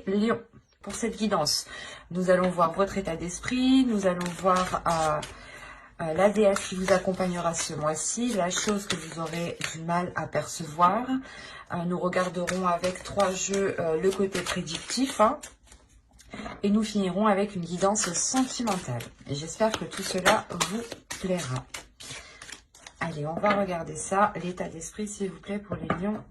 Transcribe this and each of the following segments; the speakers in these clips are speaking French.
Lion, pour cette guidance, nous allons voir votre état d'esprit, nous allons voir la déesse qui vous accompagnera ce mois-ci, la chose que vous aurez du mal à percevoir. Nous regarderons avec 3 jeux le côté prédictif, hein, et nous finirons avec une guidance sentimentale. Et j'espère que tout cela vous plaira. Allez, on va regarder ça. L'état d'esprit, s'il vous plaît, pour les lions.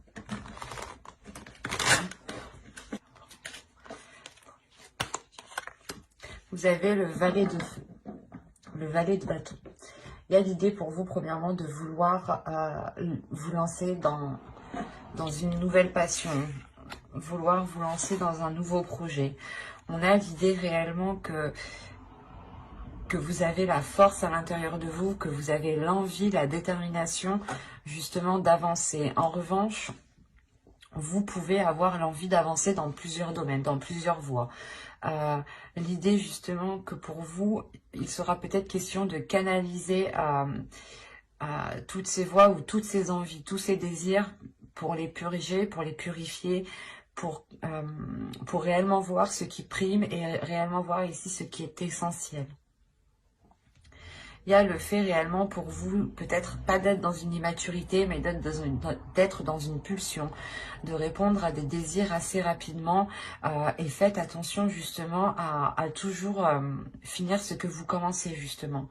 Vous avez le valet de feu, le valet de bâton. Il y a l'idée pour vous, premièrement, de vouloir vous lancer dans une nouvelle passion, vouloir vous lancer dans un nouveau projet. On a l'idée réellement que vous avez la force à l'intérieur de vous, que vous avez l'envie, la détermination, justement, d'avancer. En revanche, vous pouvez avoir l'envie d'avancer dans plusieurs domaines, dans plusieurs voies. L'idée, justement, que pour vous, il sera peut-être question de canaliser toutes ces voies ou toutes ces envies, tous ces désirs pour les purger, pour les purifier, pour réellement voir ce qui prime et réellement voir ici ce qui est essentiel. Il y a le fait réellement pour vous, peut-être pas d'être dans une immaturité, mais d'être dans une pulsion, de répondre à des désirs assez rapidement. Et faites attention justement à toujours finir ce que vous commencez justement.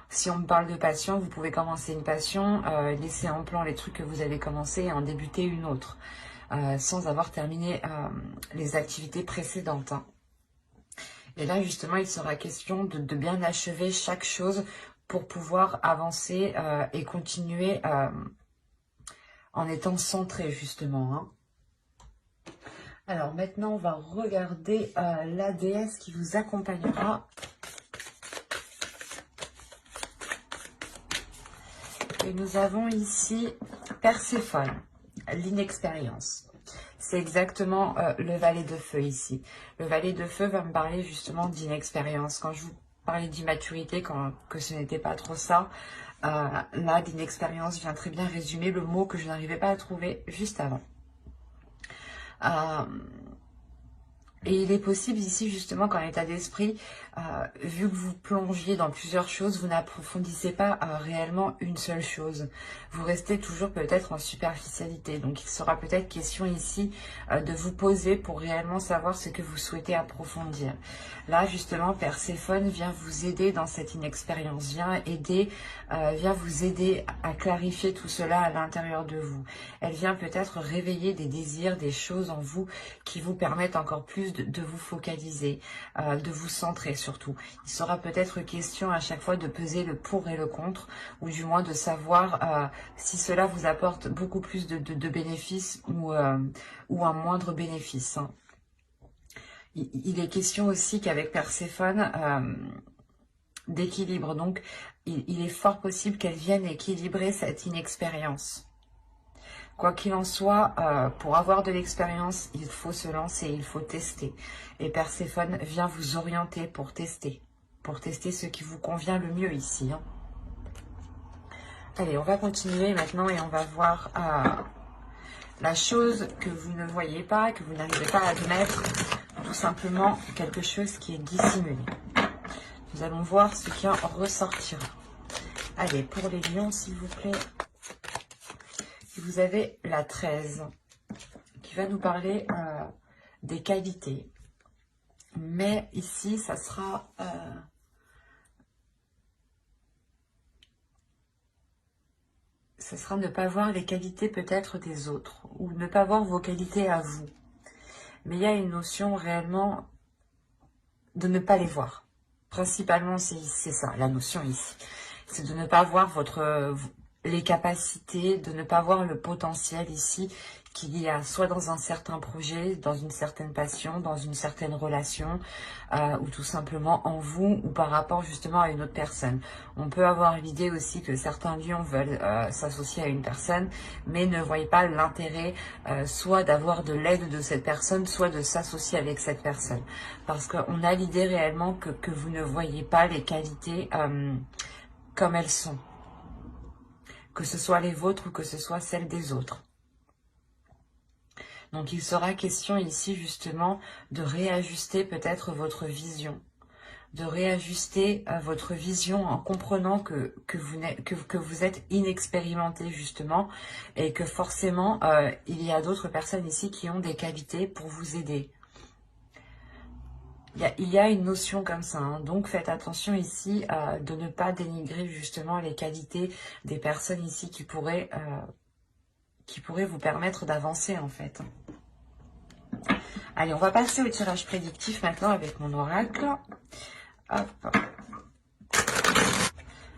Si on me parle de passion, vous pouvez commencer une passion, laisser en plan les trucs que vous avez commencé et en débuter une autre, sans avoir terminé les activités précédentes, hein. Et là, justement, il sera question de bien achever chaque chose pour pouvoir avancer et continuer en étant centré, justement, hein. Alors, maintenant, on va regarder la déesse qui vous accompagnera. Et nous avons ici Perséphone, l'inexpérience. C'est exactement le valet de feu ici. Le valet de feu va me parler justement d'inexpérience. Quand je vous parlais d'immaturité, que ce n'était pas trop ça, là, d'inexpérience vient très bien résumer le mot que je n'arrivais pas à trouver juste avant. Et il est possible ici, justement, qu'en état d'esprit, vu que vous plongiez dans plusieurs choses, vous n'approfondissez pas réellement une seule chose. Vous restez toujours peut-être en superficialité. Donc, il sera peut-être question ici de vous poser pour réellement savoir ce que vous souhaitez approfondir. Là, justement, Perséphone vient vous aider dans cette inexpérience, vient vous aider à clarifier tout cela à l'intérieur de vous. Elle vient peut-être réveiller des désirs, des choses en vous qui vous permettent encore plus de vous focaliser, de vous centrer surtout. Il sera peut-être question à chaque fois de peser le pour et le contre, ou du moins de savoir si cela vous apporte beaucoup plus de bénéfices ou un moindre bénéfice, hein. Il est question aussi qu'avec Perséphone, d'équilibre. Donc, il est fort possible qu'elle vienne équilibrer cette inexpérience. Quoi qu'il en soit, pour avoir de l'expérience, il faut se lancer, il faut tester. Et Perséphone vient vous orienter pour tester ce qui vous convient le mieux ici, hein. Allez, on va continuer maintenant et on va voir la chose que vous ne voyez pas, que vous n'arrivez pas à admettre, tout simplement quelque chose qui est dissimulé. Nous allons voir ce qui en ressortira. Allez, pour les lions, s'il vous plaît. Vous avez la 13 qui va nous parler des qualités. Mais ici, ça sera ne pas voir les qualités peut-être des autres ou ne pas voir vos qualités à vous. Mais il y a une notion réellement de ne pas les voir. Principalement, c'est ça, la notion ici. C'est de ne pas voir les capacités, de ne pas voir le potentiel ici qu'il y a soit dans un certain projet, dans une certaine passion, dans une certaine relation, ou tout simplement en vous ou par rapport justement à une autre personne. On peut avoir l'idée aussi que certains lions veulent s'associer à une personne, mais ne voient pas l'intérêt soit d'avoir de l'aide de cette personne, soit de s'associer avec cette personne. Parce qu'on a l'idée réellement que vous ne voyez pas les qualités comme elles sont. Que ce soit les vôtres ou que ce soit celles des autres. Donc il sera question ici justement de réajuster peut-être votre vision, de réajuster votre vision en comprenant que vous êtes inexpérimenté justement et que forcément il y a d'autres personnes ici qui ont des qualités pour vous aider. Il y a une notion comme ça, hein. Donc faites attention ici de ne pas dénigrer justement les qualités des personnes ici qui pourraient vous permettre d'avancer en fait. Allez, on va passer au tirage prédictif maintenant avec mon oracle. Hop.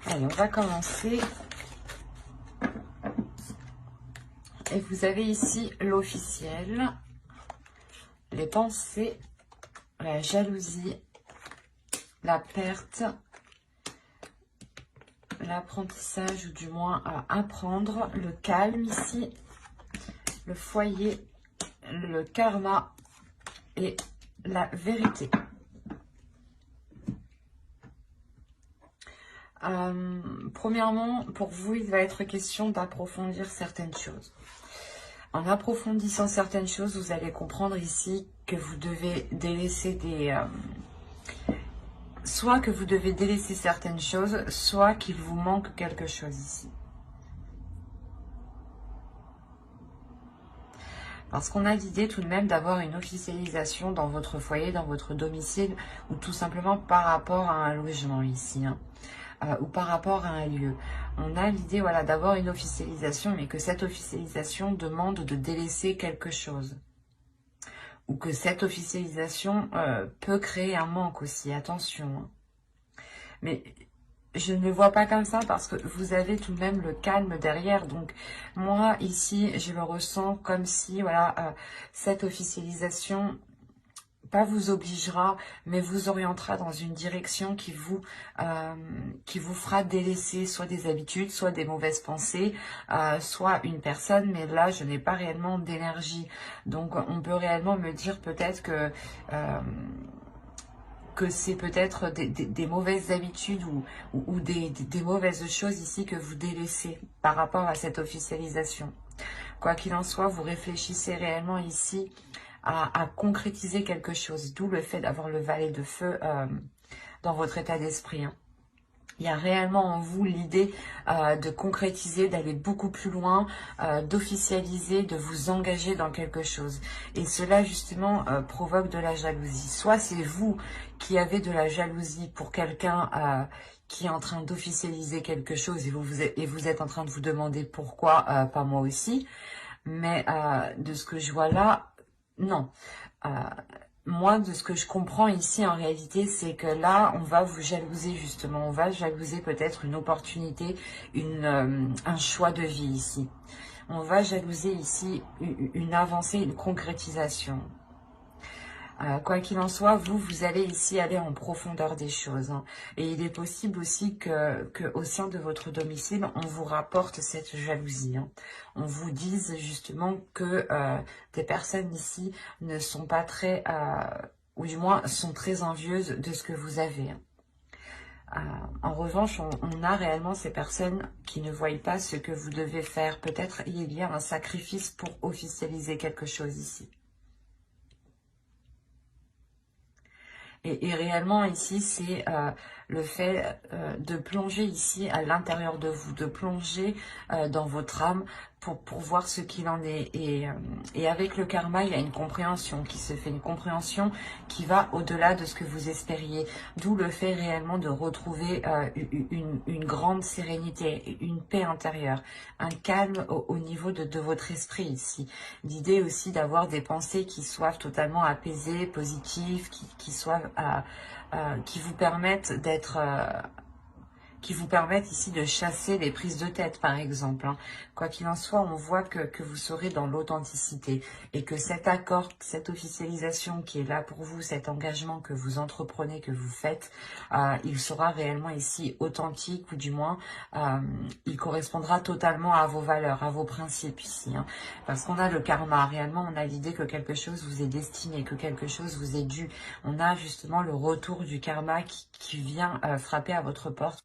Allez, on va commencer. Et vous avez ici l'officiel, les pensées, la jalousie, la perte, l'apprentissage ou du moins apprendre, le calme ici, le foyer, le karma et la vérité. Premièrement, pour vous, il va être question d'approfondir certaines choses. En approfondissant certaines choses, vous allez comprendre ici que vous devez délaisser soit que vous devez délaisser certaines choses, soit qu'il vous manque quelque chose ici. Parce qu'on a l'idée tout de même d'avoir une officialisation dans votre foyer, dans votre domicile, ou tout simplement par rapport à un logement ici, hein, ou par rapport à un lieu. On a l'idée voilà, d'avoir une officialisation, mais que cette officialisation demande de délaisser quelque chose. Ou que cette officialisation peut créer un manque aussi, attention. Hein. Mais je ne le vois pas comme ça parce que vous avez tout de même le calme derrière. Donc moi ici, je le ressens comme si voilà, cette officialisation pas vous obligera, mais vous orientera dans une direction qui vous fera délaisser soit des habitudes, soit des mauvaises pensées, soit une personne. Mais là, je n'ai pas réellement d'énergie. Donc on peut réellement me dire peut-être que c'est peut-être des mauvaises habitudes ou des mauvaises choses ici que vous délaissez par rapport à cette officialisation. Quoi qu'il en soit, vous réfléchissez réellement ici à concrétiser quelque chose, d'où le fait d'avoir le valet de feu dans votre état d'esprit. Hein. Il y a réellement en vous l'idée de concrétiser, d'aller beaucoup plus loin, d'officialiser, de vous engager dans quelque chose. Et cela, justement, provoque de la jalousie. Soit c'est vous qui avez de la jalousie pour quelqu'un qui est en train d'officialiser quelque chose et vous êtes en train de vous demander pourquoi pas moi aussi. Mais de ce que je vois là, non. Moi, de ce que je comprends ici, en réalité, c'est que là, on va vous jalouser, justement. On va jalouser peut-être une opportunité, un choix de vie ici. On va jalouser ici une avancée, une concrétisation. Quoi qu'il en soit, vous allez ici aller en profondeur des choses. Hein. Et il est possible aussi que au sein de votre domicile, on vous rapporte cette jalousie. Hein. On vous dise justement que des personnes ici ne sont pas très, ou du moins sont très envieuses de ce que vous avez. Hein. En revanche, on a réellement ces personnes qui ne voient pas ce que vous devez faire. Peut-être il y a un sacrifice pour officialiser quelque chose ici. Et réellement ici, c'est le fait de plonger ici à l'intérieur de vous, de plonger dans votre âme pour voir ce qu'il en est. Et avec le karma, il y a une compréhension qui se fait, une compréhension qui va au-delà de ce que vous espériez. D'où le fait réellement de retrouver une grande sérénité, une paix intérieure, un calme au niveau de votre esprit ici. L'idée aussi d'avoir des pensées qui soient totalement apaisées, positives, qui vous permettent d'être... qui vous permettent ici de chasser les prises de tête, par exemple. Hein. Quoi qu'il en soit, on voit que vous serez dans l'authenticité et que cet accord, cette officialisation qui est là pour vous, cet engagement que vous entreprenez, que vous faites, il sera réellement ici authentique ou du moins, il correspondra totalement à vos valeurs, à vos principes ici. Hein. Parce qu'on a le karma, réellement, on a l'idée que quelque chose vous est destiné, que quelque chose vous est dû. On a justement le retour du karma qui vient frapper à votre porte.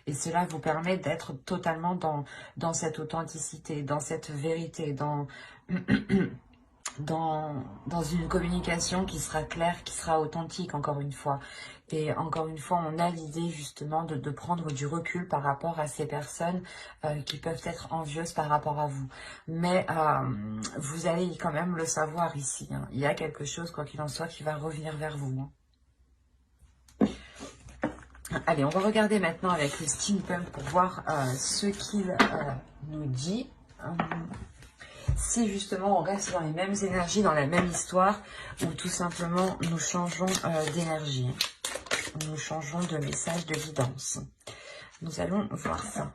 Et cela vous permet d'être totalement dans cette authenticité, dans cette vérité, dans une communication qui sera claire, qui sera authentique, encore une fois. Et encore une fois, on a l'idée justement de prendre du recul par rapport à ces personnes qui peuvent être envieuses par rapport à vous. Mais vous allez quand même le savoir ici, hein. Il y a quelque chose, quoi qu'il en soit, qui va revenir vers vous, hein. Allez, on va regarder maintenant avec le steampunk pour voir ce qu'il nous dit. Si justement on reste dans les mêmes énergies, dans la même histoire, ou tout simplement nous changeons d'énergie. Nous changeons de message de guidance. Nous allons voir ça.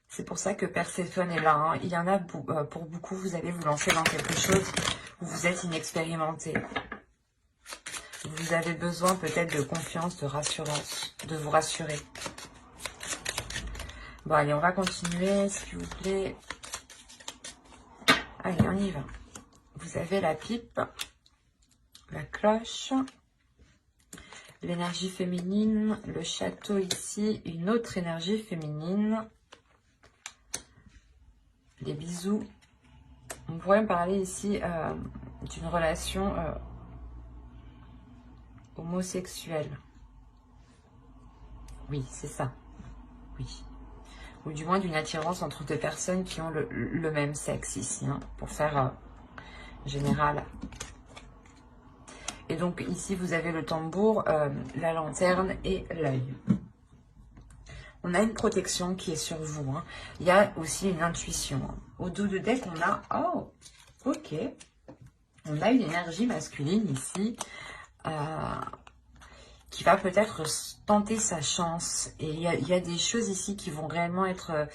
C'est pour ça que Perséphone est là, hein. Il y en a pour beaucoup, vous allez vous lancer dans quelque chose où vous êtes inexpérimenté. Vous avez besoin peut-être de confiance, de rassurance, de vous rassurer. Bon, allez, on va continuer, s'il vous plaît. Allez, on y va. Vous avez la pipe, la cloche, l'énergie féminine, le château ici, une autre énergie féminine, les bisous. On pourrait me parler ici d'une relation homosexuelle. Oui, c'est ça. Oui. Ou du moins d'une attirance entre deux personnes qui ont le même sexe ici, hein, pour faire général. Et donc ici, vous avez le tambour, la lanterne et l'œil. On a une protection qui est sur vous, hein. Il y a aussi une intuition, hein. Au dos de deck, on a... Oh, ok. On a une énergie masculine ici qui va peut-être tenter sa chance. Et il y a des choses ici qui vont réellement être...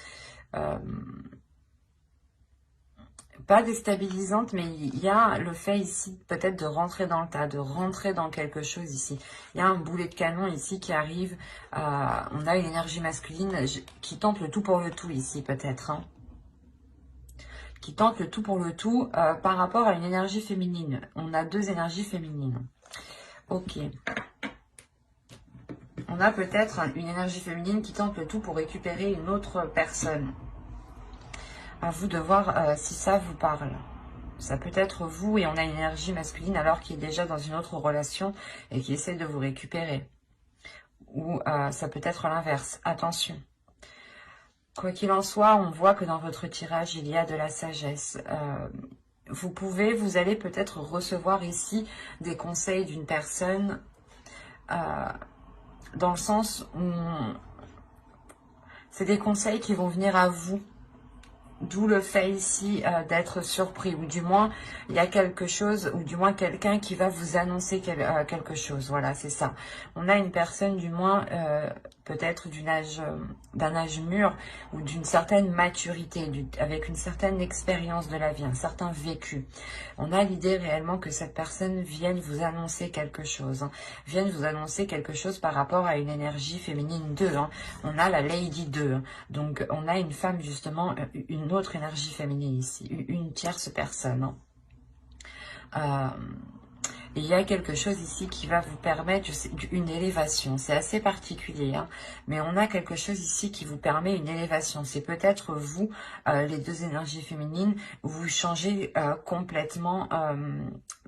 pas déstabilisante, mais il y a le fait ici peut-être de rentrer dans le tas, de rentrer dans quelque chose ici. Il y a un boulet de canon ici qui arrive. On a une énergie masculine qui tente le tout pour le tout ici peut-être, hein. Qui tente le tout pour le tout par rapport à une énergie féminine. On a deux énergies féminines. Ok. On a peut-être une énergie féminine qui tente le tout pour récupérer une autre personne. À vous de voir si ça vous parle. Ça peut être vous et on a une énergie masculine alors qu'il est déjà dans une autre relation et qui essaie de vous récupérer. Ou ça peut être l'inverse. Attention. Quoi qu'il en soit, on voit que dans votre tirage, il y a de la sagesse. Vous allez peut-être recevoir ici des conseils d'une personne dans le sens où c'est des conseils qui vont venir à vous. D'où le fait ici d'être surpris, ou du moins il y a quelque chose, ou du moins quelqu'un qui va vous annoncer quelque chose. Voilà, c'est ça. On a une personne du moins peut-être d'un âge mûr ou d'une certaine maturité, avec une certaine expérience de la vie, un certain vécu. On a l'idée réellement que cette personne vienne vous annoncer quelque chose, hein, vienne vous annoncer quelque chose par rapport à une énergie féminine 2. Hein. On a la Lady 2, hein. Donc on a une femme justement, une autre énergie féminine ici, une tierce personne, hein. Il y a quelque chose ici qui va vous permettre une élévation. C'est assez particulier, hein, mais on a quelque chose ici qui vous permet une élévation. C'est peut-être vous, les deux énergies féminines, vous changez complètement,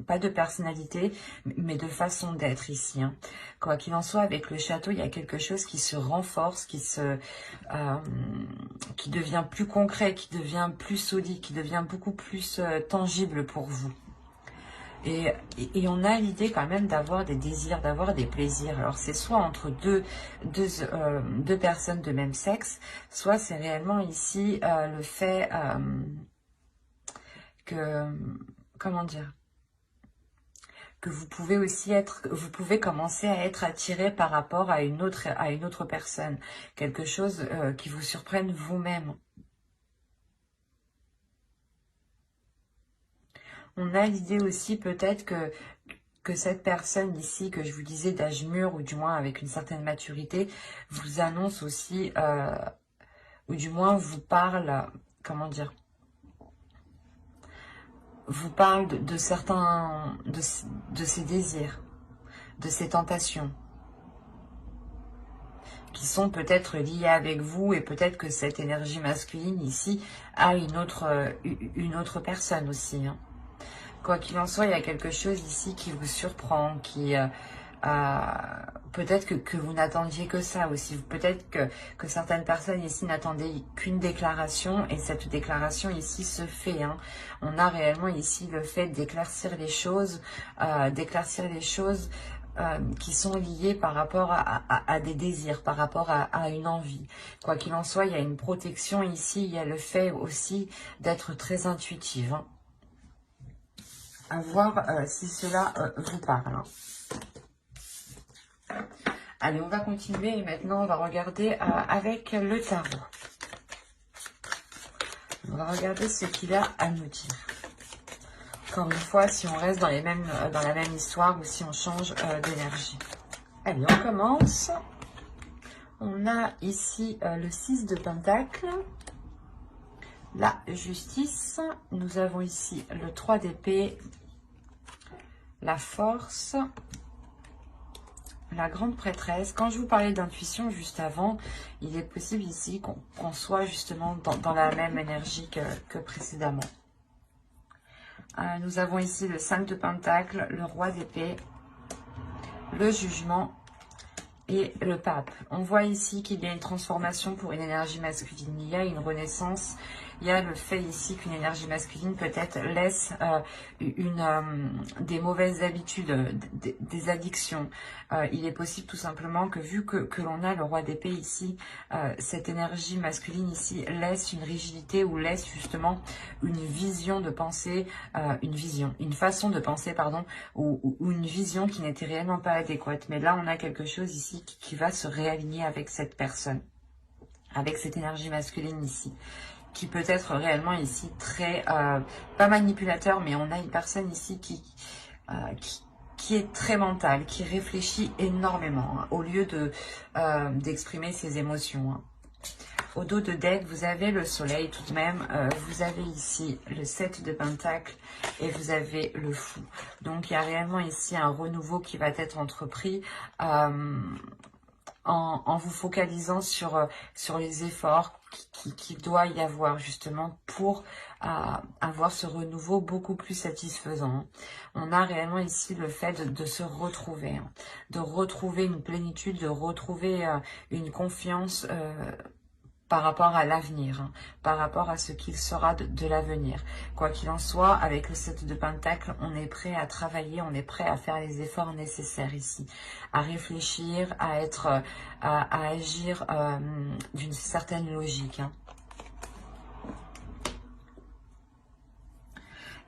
pas de personnalité, mais de façon d'être ici, hein. Quoi qu'il en soit, avec le château, il y a quelque chose qui se renforce, qui devient plus concret, qui devient plus solide, qui devient beaucoup plus tangible pour vous. Et on a l'idée quand même d'avoir des désirs, d'avoir des plaisirs. Alors c'est soit entre deux personnes de même sexe, soit c'est réellement ici le fait que, comment dire, que vous pouvez aussi vous pouvez commencer à être attiré par rapport à une autre personne. Quelque chose qui vous surprenne vous-même. On a l'idée aussi peut-être que cette personne ici, que je vous disais d'âge mûr, ou du moins avec une certaine maturité, vous annonce aussi, ou du moins vous parle, comment dire, vous parle de certains, de ses désirs, de ses tentations. qui sont peut-être liés avec vous, et peut-être que cette énergie masculine ici a une autre personne aussi, hein. Quoi qu'il en soit, il y a quelque chose ici qui vous surprend, qui peut-être que vous n'attendiez que ça aussi. Peut-être que certaines personnes ici n'attendaient qu'une déclaration, et cette déclaration ici se fait, hein. On a réellement ici le fait d'éclaircir les choses, qui sont liées par rapport à des désirs, par rapport à une envie. Quoi qu'il en soit, il y a une protection ici, il y a le fait aussi d'être très intuitive, hein. À voir si cela vous parle, hein. Allez, on va continuer et maintenant on va regarder avec le tarot. On va regarder ce qu'il a à nous dire. Encore une fois, si on reste dans la même histoire ou si on change d'énergie. Allez, on commence. On a ici le 6 de Pentacle, la justice. Nous avons ici le 3 d'épée, la force, la grande prêtresse. Quand je vous parlais d'intuition juste avant, il est possible ici qu'on soit justement dans la même énergie que précédemment. Nous avons ici le 5 de Pentacle, le roi d'épée, le jugement et le pape. On voit ici qu'il y a une transformation pour une énergie masculine. Il y a une renaissance. Il y a le fait ici qu'une énergie masculine peut-être laisse des mauvaises habitudes, des addictions. Il est possible tout simplement que vu que l'on a le roi d'épée ici, cette énergie masculine ici laisse une rigidité ou laisse justement une vision de pensée, une façon de penser, pardon, ou une vision qui n'était réellement pas adéquate. Mais là, on a quelque chose ici qui va se réaligner avec cette personne, avec cette énergie masculine ici, qui peut être réellement ici très, pas manipulateur, mais on a une personne ici qui est très mentale, qui réfléchit énormément, hein, au lieu d'exprimer ses émotions, hein. Au dos de deck, vous avez le soleil tout de même, vous avez ici le 7 de Pentacle et vous avez le fou. Donc il y a réellement ici un renouveau qui va être entrepris en vous focalisant sur les efforts qu'il doit y avoir justement pour avoir ce renouveau beaucoup plus satisfaisant. On a réellement ici le fait de se retrouver, hein, de retrouver une plénitude, de retrouver une confiance par rapport à l'avenir, hein, par rapport à ce qu'il sera de l'avenir. Quoi qu'il en soit, avec le 7 de Pentacle, on est prêt à travailler, on est prêt à faire les efforts nécessaires ici, à réfléchir, à agir d'une certaine logique, hein.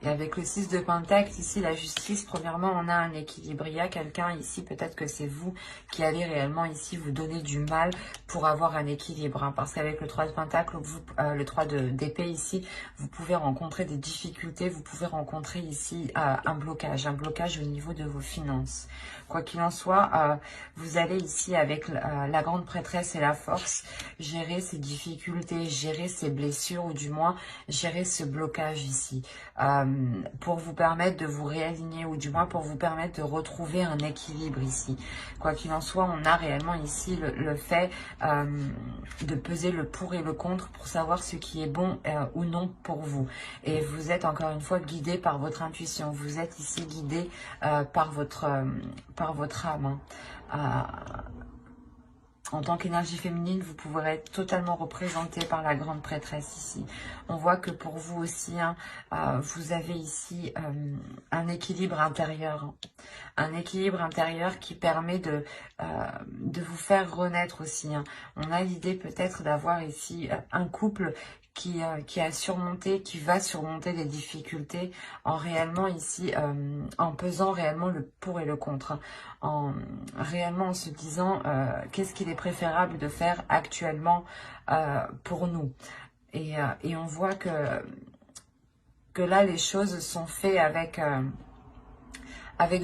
Et avec le 6 de Pentacle, ici, la justice, premièrement, on a un équilibre. Il y a quelqu'un ici, peut-être que c'est vous qui allez réellement ici vous donner du mal pour avoir un équilibre, hein, parce qu'avec le 3 de Pentacle, le 3 d'épée ici, vous pouvez rencontrer des difficultés, vous pouvez rencontrer ici un blocage au niveau de vos finances. Quoi qu'il en soit, vous allez ici avec la grande prêtresse et la force gérer ces difficultés, gérer ces blessures, ou du moins gérer ce blocage ici, pour vous permettre de vous réaligner, ou du moins pour vous permettre de retrouver un équilibre ici. Quoi qu'il en soit, on a réellement ici le fait de peser le pour et le contre pour savoir ce qui est bon ou non pour vous. Et vous êtes encore une fois guidé par votre intuition, vous êtes ici guidé par votre âme, hein. En tant qu'énergie féminine, vous pourrez être totalement représenté par la grande prêtresse ici. On voit que pour vous aussi, hein, vous avez ici un équilibre intérieur. Hein. Un équilibre intérieur qui permet de vous faire renaître aussi. Hein. On a l'idée peut-être d'avoir ici un couple qui a surmonté, qui va surmonter les difficultés en réellement ici, en pesant réellement le pour et le contre, hein, réellement en se disant qu'est-ce qu'il est préférable de faire actuellement pour nous. Et on voit que là, les choses sont faites avec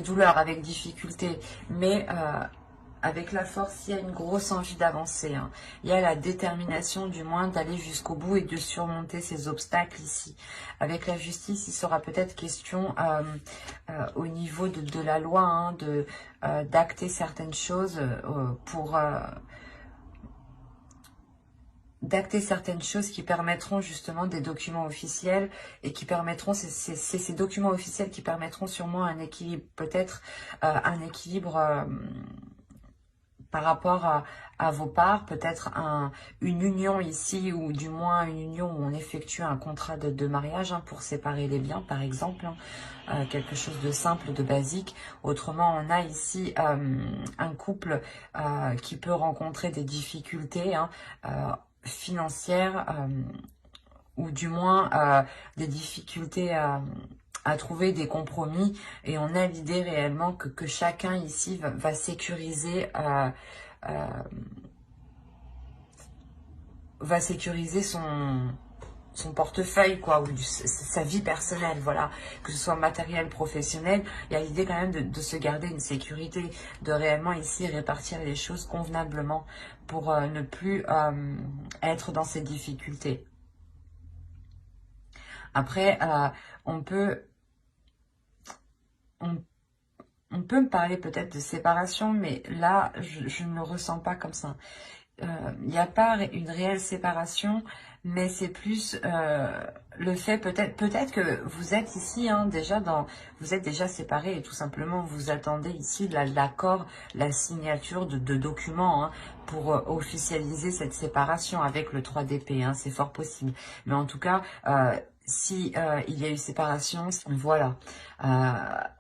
douleur, avec difficulté, mais avec la force, il y a une grosse envie d'avancer, hein. Il y a la détermination du moins d'aller jusqu'au bout et de surmonter ces obstacles ici. Avec la justice, il sera peut-être question au niveau de la loi, hein, d'acter certaines choses d'acter certaines choses qui permettront justement des documents officiels et qui permettront, c'est ces documents officiels qui permettront sûrement un équilibre, peut-être un équilibre par rapport à vos parts, peut-être une union ici, ou du moins une union où on effectue un contrat de mariage pour séparer les biens, par exemple, quelque chose de simple, de basique. Autrement, on a ici un couple qui peut rencontrer des difficultés financières, ou du moins des difficultés à trouver des compromis, et on a l'idée réellement que chacun ici va sécuriser son portefeuille, quoi, ou sa vie personnelle, voilà, que ce soit matériel, professionnel. Il y a l'idée quand même de se garder une sécurité, de réellement ici répartir les choses convenablement pour ne plus être dans ces difficultés. Après, on peut me parler peut-être de séparation, mais là, je ne le ressens pas comme ça. Il n'y a pas une réelle séparation, mais c'est plus le fait, peut-être que vous êtes ici vous êtes déjà séparés, et tout simplement vous attendez ici l'accord, la signature de documents pour officialiser cette séparation avec le 3 d'épée, c'est fort possible. Mais en tout cas, si il y a eu séparation, voilà.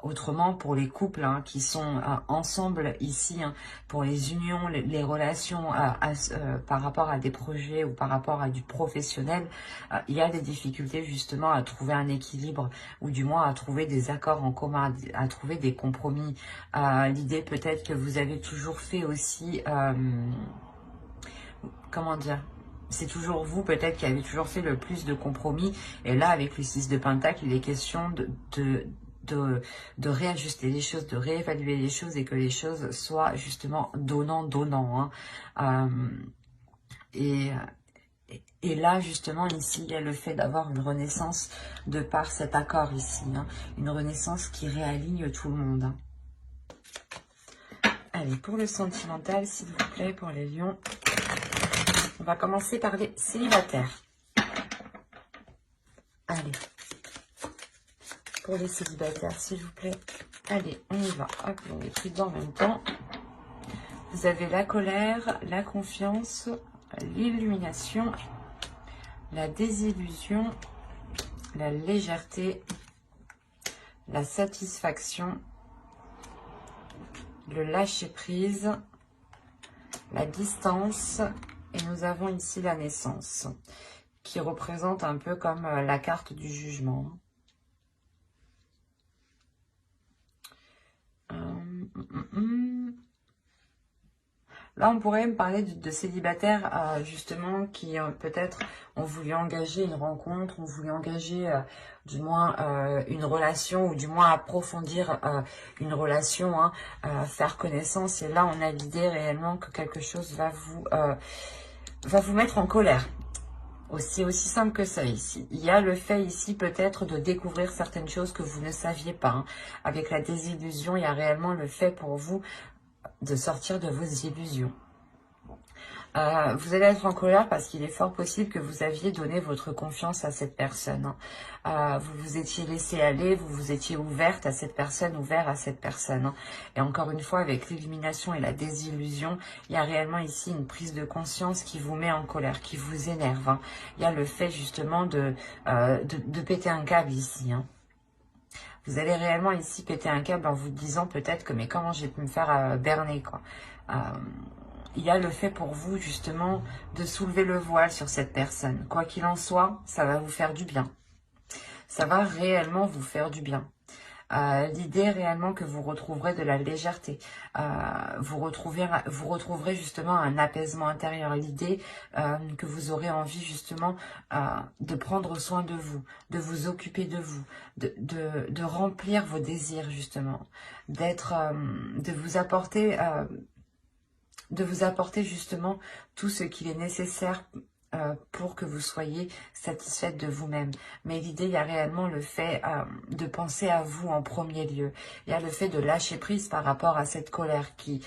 Autrement, pour les couples qui sont ensemble ici, pour les unions, les relations par rapport à des projets ou par rapport à du professionnel, il y a des difficultés justement à trouver un équilibre, ou du moins à trouver des accords en commun, à trouver des compromis. L'idée peut-être que vous avez toujours fait aussi, comment dire, c'est toujours vous peut-être qui avez toujours fait le plus de compromis, et là avec le 6 de Pentacle, il est question de réajuster les choses, de réévaluer les choses, et que les choses soient justement donnant-donnant. Et là, justement, ici, il y a le fait d'avoir une renaissance de par cet accord ici. Une renaissance qui réaligne tout le monde. Allez, pour le sentimental, s'il vous plaît, pour les lions. On va commencer par les célibataires. Allez. Pour les célibataires, s'il vous plaît. Allez, on y va. Hop, on est pris dedans en même temps. Vous avez la colère, la confiance, l'illumination, la désillusion, la légèreté, la satisfaction, le lâcher-prise, la distance, et nous avons ici la naissance, qui représente un peu comme la carte du jugement. Là, on pourrait me parler de célibataires, justement, qui peut-être ont voulu engager une rencontre, ont voulu engager du moins une relation, ou du moins approfondir une relation, faire connaissance. Et là, on a l'idée réellement que quelque chose va vous mettre en colère. Aussi simple que ça ici. Il y a le fait ici peut-être de découvrir certaines choses que vous ne saviez pas. Avec la désillusion, il y a réellement le fait pour vous de sortir de vos illusions. Vous allez être en colère parce qu'il est fort possible que vous aviez donné votre confiance à cette personne. Vous vous étiez laissé aller, vous vous étiez ouverte à cette personne, ouvert à cette personne. Et encore une fois, avec l'illumination et la désillusion, il y a réellement ici une prise de conscience qui vous met en colère, qui vous énerve. Il y a le fait justement de péter un câble ici. Vous allez réellement ici péter un câble en vous disant peut-être que mais comment j'ai pu me faire berner, quoi. Il y a le fait pour vous justement de soulever le voile sur cette personne. Quoi qu'il en soit, ça va vous faire du bien. Ça va réellement vous faire du bien. L'idée réellement que vous retrouverez de la légèreté, vous retrouverez justement un apaisement intérieur, l'idée que vous aurez envie justement de prendre soin de vous occuper de vous, de remplir vos désirs justement, de vous apporter justement tout ce qu'il est nécessaire pour que vous soyez satisfaite de vous-même. Mais l'idée, il y a réellement le fait de penser à vous en premier lieu. Il y a le fait de lâcher prise par rapport à cette colère qui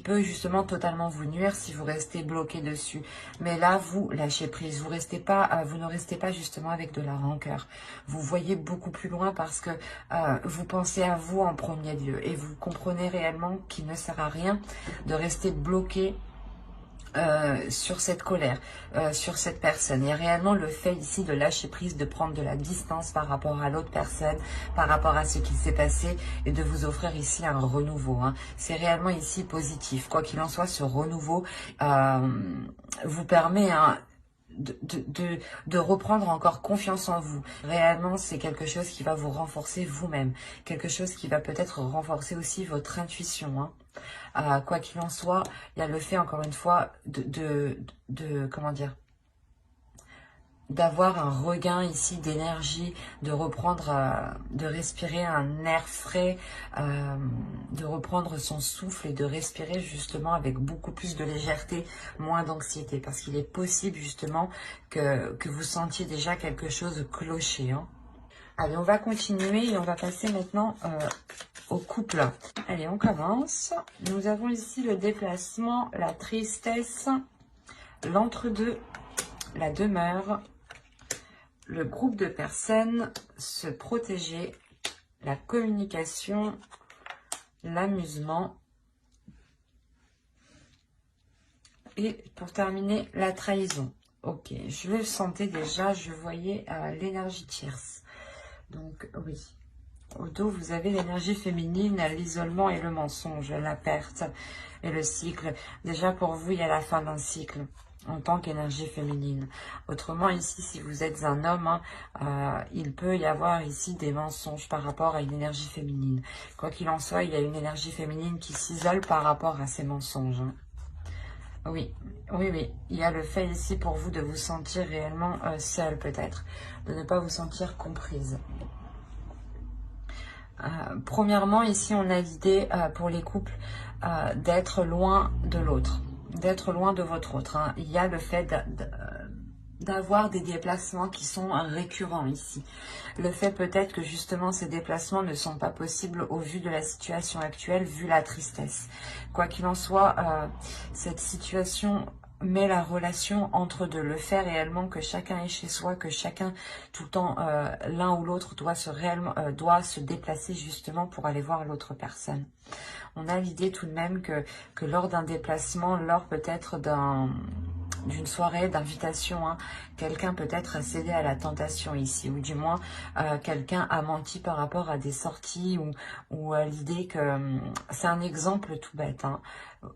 peut justement totalement vous nuire si vous restez bloqué dessus. Mais là, vous lâchez prise. Vous ne restez pas justement avec de la rancœur. Vous voyez beaucoup plus loin parce que vous pensez à vous en premier lieu. Et vous comprenez réellement qu'il ne sert à rien de rester bloqué sur cette colère, sur cette personne. Il y a réellement le fait ici de lâcher prise, de prendre de la distance par rapport à l'autre personne, par rapport à ce qui s'est passé et de vous offrir ici un renouveau. Hein. C'est réellement ici positif. Quoi qu'il en soit, ce renouveau vous permet de reprendre encore confiance en vous. Réellement, c'est quelque chose qui va vous renforcer vous-même. Quelque chose qui va peut-être renforcer aussi votre intuition. Hein. Quoi qu'il en soit, il y a le fait, encore une fois, comment dire, d'avoir un regain ici d'énergie, de reprendre, de respirer un air frais, de reprendre son souffle et de respirer justement avec beaucoup plus de légèreté, moins d'anxiété. Parce qu'il est possible justement que vous sentiez déjà quelque chose clocher. Hein. Allez, on va continuer et on va passer maintenant au couple. Allez, on commence. Nous avons ici le déplacement, la tristesse, l'entre-deux, la demeure, le groupe de personnes, se protéger, la communication, l'amusement. Et pour terminer, la trahison. Ok, je le sentais déjà, je voyais l'énergie tierce. Donc, oui. Au dos, vous avez l'énergie féminine, l'isolement et le mensonge, la perte et le cycle. Déjà, pour vous, il y a la fin d'un cycle en tant qu'énergie féminine. Autrement, ici, si vous êtes un homme, il peut y avoir ici des mensonges par rapport à une énergie féminine. Quoi qu'il en soit, il y a une énergie féminine qui s'isole par rapport à ces mensonges. Hein. Oui, oui, oui. Il y a le fait ici pour vous de vous sentir réellement seule peut-être, de ne pas vous sentir comprise. Premièrement, ici, on a l'idée pour les couples d'être loin de l'autre, d'être loin de votre autre. Hein. Il y a le fait d'avoir des déplacements qui sont récurrents ici. Le fait peut-être que justement ces déplacements ne sont pas possibles au vu de la situation actuelle, vu la tristesse. Quoi qu'il en soit, cette situation met la relation entre deux, le fait réellement que chacun est chez soi, que chacun tout le temps l'un ou l'autre doit se déplacer justement pour aller voir l'autre personne. On a l'idée tout de même que lors d'un déplacement, lors peut-être d'une soirée d'invitation, hein, quelqu'un peut-être a cédé à la tentation ici, ou du moins quelqu'un a menti par rapport à des sorties ou à l'idée que c'est un exemple tout bête. Hein.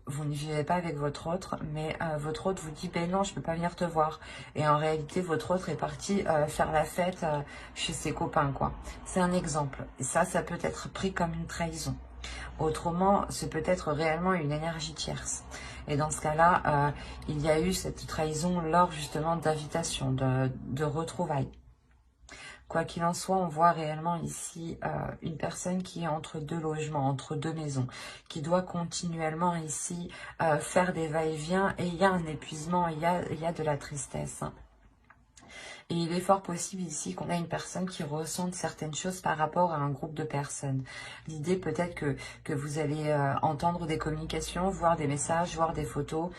Vous ne vivez pas avec votre autre, mais votre autre vous dit ben non, je peux pas venir te voir. Et en réalité, votre autre est parti faire la fête chez ses copains, quoi. C'est un exemple. Et ça peut être pris comme une trahison. Autrement, c'est peut-être réellement une énergie tierce. Et dans ce cas-là, il y a eu cette trahison lors justement d'invitation, de retrouvailles. Quoi qu'il en soit, on voit réellement ici une personne qui est entre deux logements, entre deux maisons, qui doit continuellement ici faire des va-et-vient, et il y a un épuisement, il y a de la tristesse. Hein. Et il est fort possible ici qu'on a une personne qui ressente certaines choses par rapport à un groupe de personnes. L'idée peut-être que vous allez entendre des communications, voir des messages, voir des photos.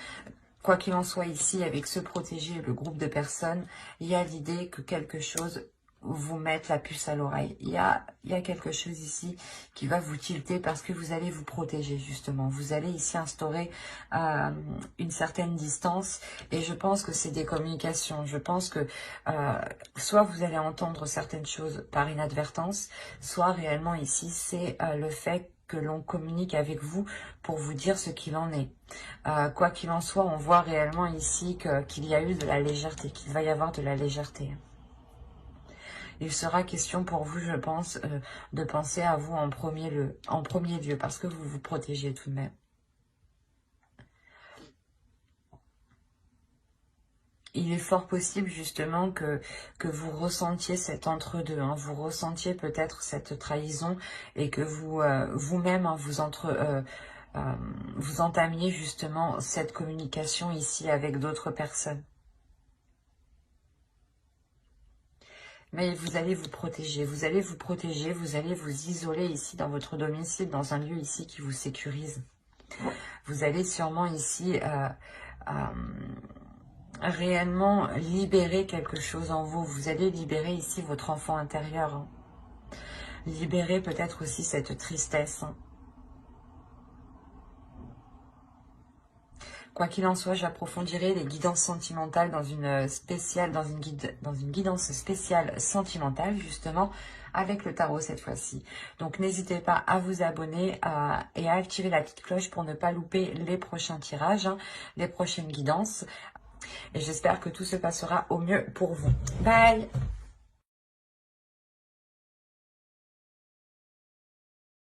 Quoi qu'il en soit ici, avec se protéger, le groupe de personnes, il y a l'idée que quelque chose vous mette la puce à l'oreille. Il y a quelque chose ici qui va vous tilter parce que vous allez vous protéger justement. Vous allez ici instaurer une certaine distance et je pense que c'est des communications. Je pense que soit vous allez entendre certaines choses par inadvertance, soit réellement ici c'est le fait que l'on communique avec vous pour vous dire ce qu'il en est. Quoi qu'il en soit, on voit réellement ici qu'il y a eu de la légèreté, qu'il va y avoir de la légèreté. Il sera question pour vous, je pense, de penser à vous en premier lieu, parce que vous vous protégez tout de même. Il est fort possible justement que vous ressentiez cet entre-deux, hein, vous ressentiez peut-être cette trahison et que vous-même, hein, vous entamiez justement cette communication ici avec d'autres personnes. Mais vous allez vous protéger, vous allez vous protéger, vous allez vous isoler ici dans votre domicile, dans un lieu ici qui vous sécurise. Vous allez sûrement ici réellement libérer quelque chose en vous. Vous allez libérer ici votre enfant intérieur. Hein. Libérer peut-être aussi cette tristesse. Hein. Quoi qu'il en soit, j'approfondirai les guidances sentimentales dans une guidance spéciale sentimentale, justement, avec le tarot cette fois-ci. Donc, n'hésitez pas à vous abonner et à activer la petite cloche pour ne pas louper les prochains tirages, hein, les prochaines guidances. Et j'espère que tout se passera au mieux pour vous. Bye!